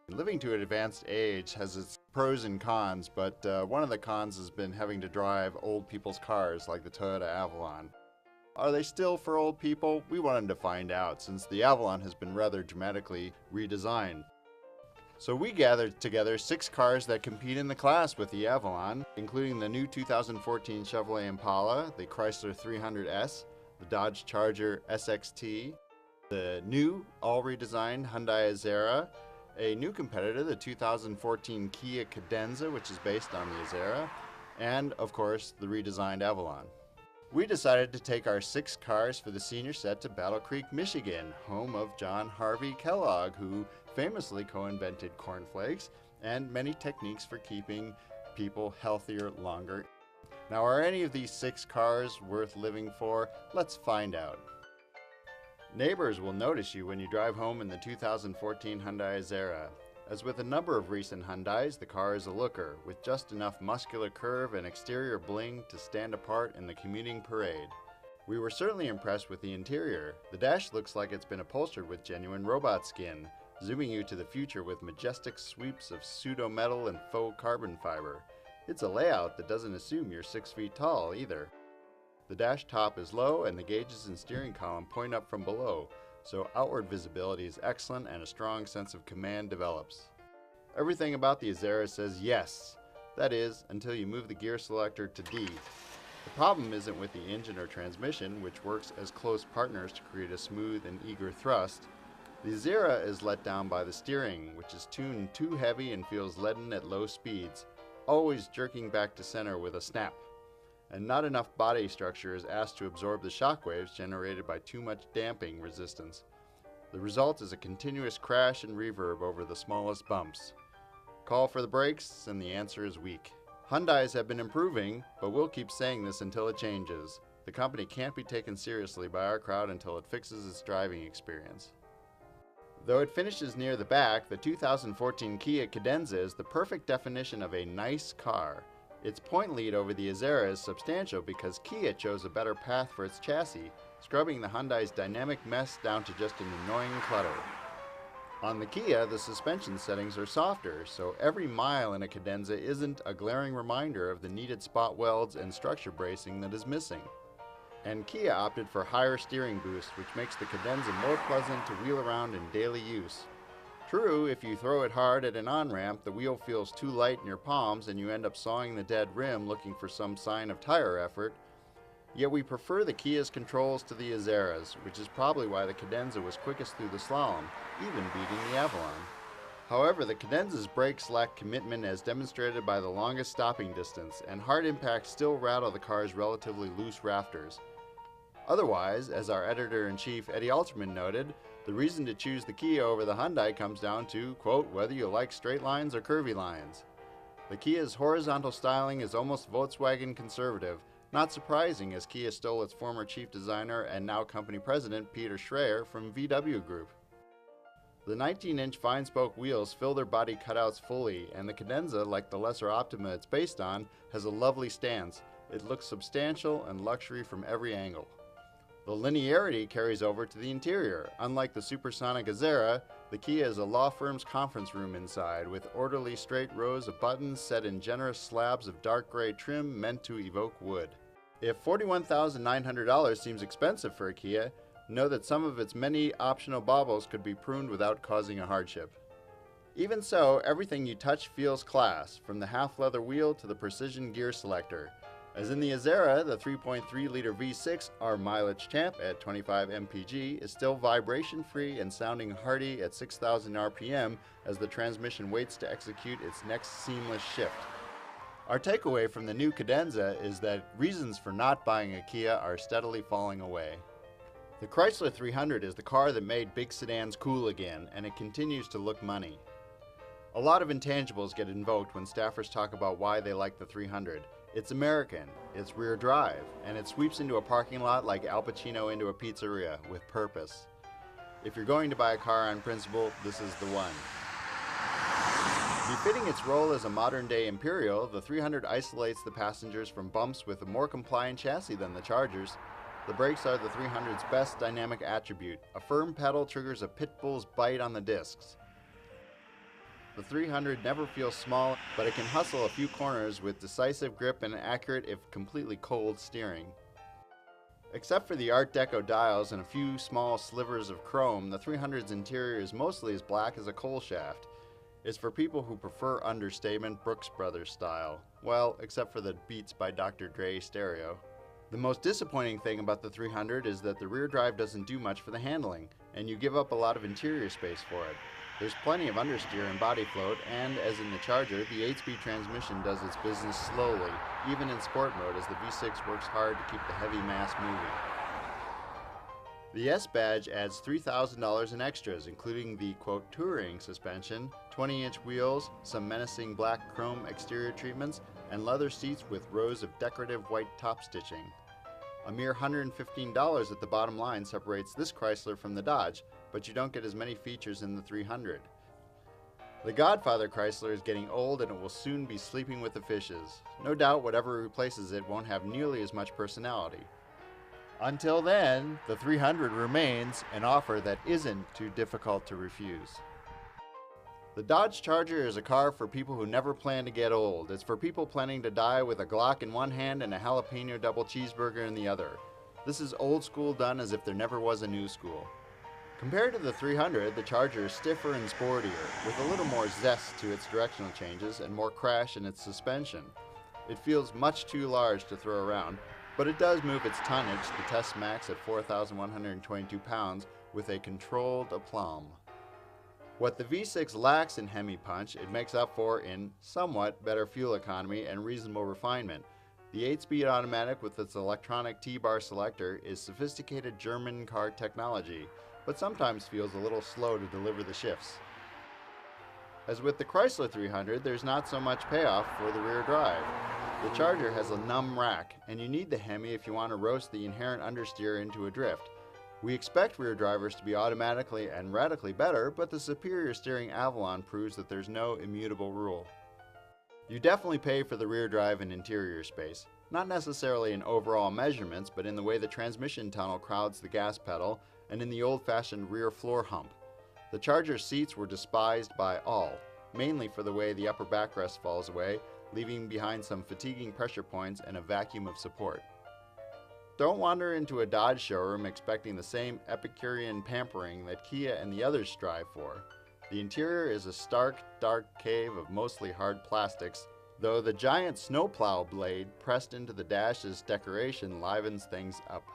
Living to an advanced age has its pros and cons, but one of the cons has been having to drive old people's cars like the Toyota Avalon. Are they still for old people? We wanted to find out, since the Avalon has been rather dramatically redesigned. So we gathered together 6 cars that compete in the class with the Avalon, including the new 2014 Chevrolet Impala, the Chrysler 300S, the Dodge Charger SXT, the new, all-redesigned Hyundai Azera, a new competitor, the 2014 Kia Cadenza, which is based on the Azera, and, of course, the redesigned Avalon. We decided to take our 6 cars for the senior set to Battle Creek, Michigan, home of John Harvey Kellogg, who famously co-invented cornflakes and many techniques for keeping people healthier longer. Now, are any of these 6 cars worth living for? Let's find out. Neighbors will notice you when you drive home in the 2014 Hyundai Azera. As with a number of recent Hyundais, the car is a looker, with just enough muscular curve and exterior bling to stand apart in the commuting parade. We were certainly impressed with the interior. The dash looks like it's been upholstered with genuine robot skin, zooming you to the future with majestic sweeps of pseudo-metal and faux carbon fiber. It's a layout that doesn't assume you're 6 feet tall either. The dash top is low and the gauges and steering column point up from below, so outward visibility is excellent and a strong sense of command develops. Everything about the Azera says yes. That is, until you move the gear selector to D. The problem isn't with the engine or transmission, which works as close partners to create a smooth and eager thrust. The Azera is let down by the steering, which is tuned too heavy and feels leaden at low speeds, always jerking back to center with a snap. And not enough body structure is asked to absorb the shockwaves generated by too much damping resistance. The result is a continuous crash and reverb over the smallest bumps. Call for the brakes, and the answer is weak. Hyundais have been improving, but we'll keep saying this until it changes. The company can't be taken seriously by our crowd until it fixes its driving experience. Though it finishes near the back, the 2014 Kia Cadenza is the perfect definition of a nice car. Its point lead over the Azera is substantial because Kia chose a better path for its chassis, scrubbing the Hyundai's dynamic mess down to just an annoying clutter. On the Kia, the suspension settings are softer, so every mile in a Cadenza isn't a glaring reminder of the needed spot welds and structure bracing that is missing. And Kia opted for higher steering boost, which makes the Cadenza more pleasant to wheel around in daily use. True, if you throw it hard at an on-ramp, the wheel feels too light in your palms and you end up sawing the dead rim looking for some sign of tire effort. Yet we prefer the Kia's controls to the Azera's, which is probably why the Cadenza was quickest through the slalom, even beating the Avalon. However, the Cadenza's brakes lack commitment as demonstrated by the longest stopping distance, and hard impacts still rattle the car's relatively loose rafters. Otherwise, as our editor-in-chief Eddie Alterman noted, the reason to choose the Kia over the Hyundai comes down to, quote, whether you like straight lines or curvy lines. The Kia's horizontal styling is almost Volkswagen conservative, not surprising as Kia stole its former chief designer and now company president Peter Schreier from VW Group. The 19-inch fine-spoke wheels fill their body cutouts fully, and the Cadenza, like the lesser Optima it's based on, has a lovely stance. It looks substantial and luxury from every angle. The linearity carries over to the interior. Unlike the supersonic Azera, the Kia is a law firm's conference room inside, with orderly straight rows of buttons set in generous slabs of dark gray trim meant to evoke wood. If $41,900 seems expensive for a Kia, know that some of its many optional baubles could be pruned without causing a hardship. Even so, everything you touch feels class, from the half-leather wheel to the precision gear selector. As in the Azera, the 3.3-liter V6, our mileage champ at 25 mpg, is still vibration-free and sounding hearty at 6,000 RPM as the transmission waits to execute its next seamless shift. Our takeaway from the new Cadenza is that reasons for not buying a Kia are steadily falling away. The Chrysler 300 is the car that made big sedans cool again, and it continues to look money. A lot of intangibles get invoked when staffers talk about why they like the 300. It's American, it's rear drive, and it sweeps into a parking lot like Al Pacino into a pizzeria, with purpose. If you're going to buy a car on principle, this is the one. Befitting its role as a modern-day Imperial, the 300 isolates the passengers from bumps with a more compliant chassis than the Chargers. The brakes are the 300's best dynamic attribute. A firm pedal triggers a pit bull's bite on the discs. The 300 never feels small, but it can hustle a few corners with decisive grip and accurate if completely cold steering. Except for the Art Deco dials and a few small slivers of chrome, the 300's interior is mostly as black as a coal shaft. It's for people who prefer understatement Brooks Brothers style. Well, except for the Beats by Dr. Dre stereo. The most disappointing thing about the 300 is that the rear drive doesn't do much for the handling, and you give up a lot of interior space for it. There's plenty of understeer and body float, and as in the Charger, the 8-speed transmission does its business slowly, even in sport mode as the V6 works hard to keep the heavy mass moving. The S badge adds $3,000 in extras, including the, quote, touring suspension, 20-inch wheels, some menacing black chrome exterior treatments, and leather seats with rows of decorative white top stitching. A mere $115 at the bottom line separates this Chrysler from the Dodge, but you don't get as many features in the 300. The Godfather Chrysler is getting old and it will soon be sleeping with the fishes. No doubt whatever replaces it won't have nearly as much personality. Until then, the 300 remains an offer that isn't too difficult to refuse. The Dodge Charger is a car for people who never plan to get old. It's for people planning to die with a Glock in one hand and a jalapeno double cheeseburger in the other. This is old school done as if there never was a new school. Compared to the 300, the Charger is stiffer and sportier, with a little more zest to its directional changes and more crash in its suspension. It feels much too large to throw around, but it does move its tonnage, the test max at 4,122 pounds, with a controlled aplomb. What the V6 lacks in Hemi punch, it makes up for in somewhat better fuel economy and reasonable refinement. The 8-speed automatic with its electronic T-bar selector is sophisticated German car technology, but sometimes feels a little slow to deliver the shifts. As with the Chrysler 300, there's not so much payoff for the rear drive. The Charger has a numb rack, and you need the Hemi if you want to roast the inherent understeer into a drift. We expect rear drivers to be automatically and radically better, but the superior steering Avalon proves that there's no immutable rule. You definitely pay for the rear drive and interior space, not necessarily in overall measurements, but in the way the transmission tunnel crowds the gas pedal and in the old-fashioned rear floor hump. The Charger seats were despised by all, mainly for the way the upper backrest falls away, leaving behind some fatiguing pressure points and a vacuum of support. Don't wander into a Dodge showroom expecting the same Epicurean pampering that Kia and the others strive for. The interior is a stark, dark cave of mostly hard plastics, though the giant snowplow blade pressed into the dash as decoration livens things up.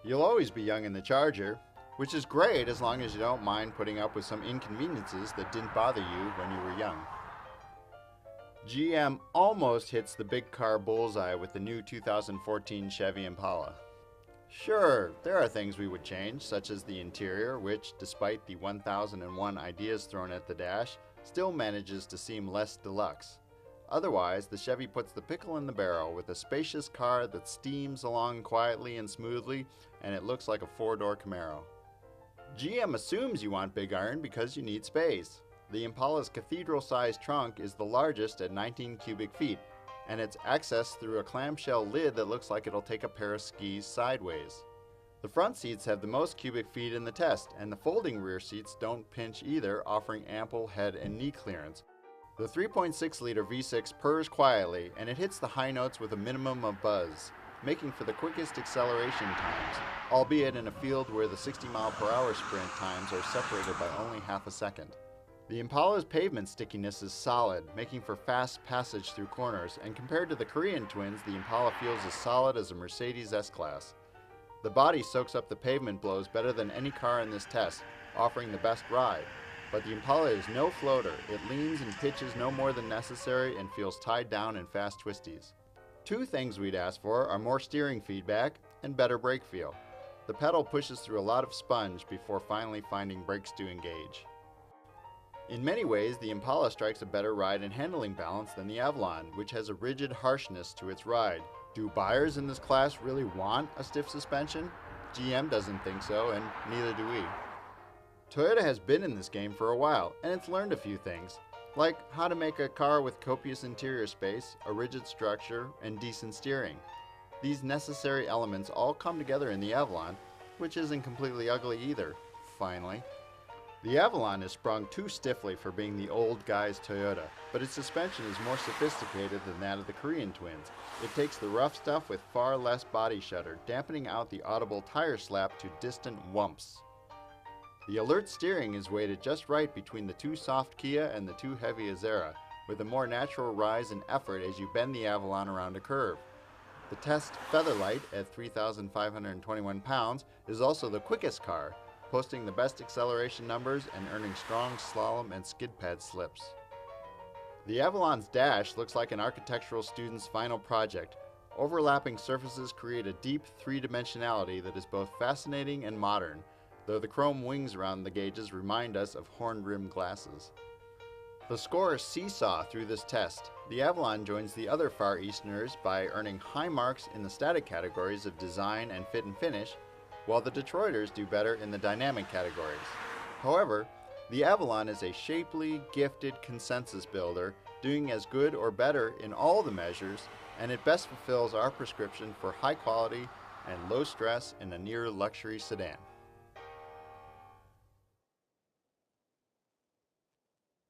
You'll always be young in the Charger, which is great as long as you don't mind putting up with some inconveniences that didn't bother you when you were young. GM almost hits the big car bullseye with the new 2014 Chevy Impala. Sure, there are things we would change, such as the interior, which, despite the 1001 ideas thrown at the dash, still manages to seem less deluxe. Otherwise, the Chevy puts the pickle in the barrel with a spacious car that steams along quietly and smoothly, and it looks like a four-door Camaro. GM assumes you want big iron because you need space. The Impala's cathedral-sized trunk is the largest at 19 cubic feet, and it's accessed through a clamshell lid that looks like it'll take a pair of skis sideways. The front seats have the most cubic feet in the test, and the folding rear seats don't pinch either, offering ample head and knee clearance. The 3.6-liter V6 purrs quietly, and it hits the high notes with a minimum of buzz, making for the quickest acceleration times, albeit in a field where the 60-mile-per-hour sprint times are separated by only half a second. The Impala's pavement stickiness is solid, making for fast passage through corners, and compared to the Korean twins, the Impala feels as solid as a Mercedes S-Class. The body soaks up the pavement blows better than any car in this test, offering the best ride. But the Impala is no floater. It leans and pitches no more than necessary and feels tied down in fast twisties. Two things we'd ask for are more steering feedback and better brake feel. The pedal pushes through a lot of sponge before finally finding brakes to engage. In many ways, the Impala strikes a better ride and handling balance than the Avalon, which has a rigid harshness to its ride. Do buyers in this class really want a stiff suspension? GM doesn't think so, and neither do we. Toyota has been in this game for a while, and it's learned a few things, like how to make a car with copious interior space, a rigid structure, and decent steering. These necessary elements all come together in the Avalon, which isn't completely ugly either, finally. The Avalon is sprung too stiffly for being the old guy's Toyota, but its suspension is more sophisticated than that of the Korean twins. It takes the rough stuff with far less body shudder, dampening out the audible tire slap to distant whumps. The alert steering is weighted just right between the too soft Kia and the too heavy Azera, with a more natural rise in effort as you bend the Avalon around a curve. The test Featherlight at 3,521 pounds is also the quickest car, posting the best acceleration numbers and earning strong slalom and skid pad slips. The Avalon's dash looks like an architectural student's final project. Overlapping surfaces create a deep three-dimensionality that is both fascinating and modern, though the chrome wings around the gauges remind us of horn-rimmed glasses. The scores seesaw through this test. The Avalon joins the other Far Easterners by earning high marks in the static categories of design and fit and finish, while the Detroiters do better in the dynamic categories. However, the Avalon is a shapely, gifted consensus builder, doing as good or better in all the measures, and it best fulfills our prescription for high quality and low stress in a near luxury sedan.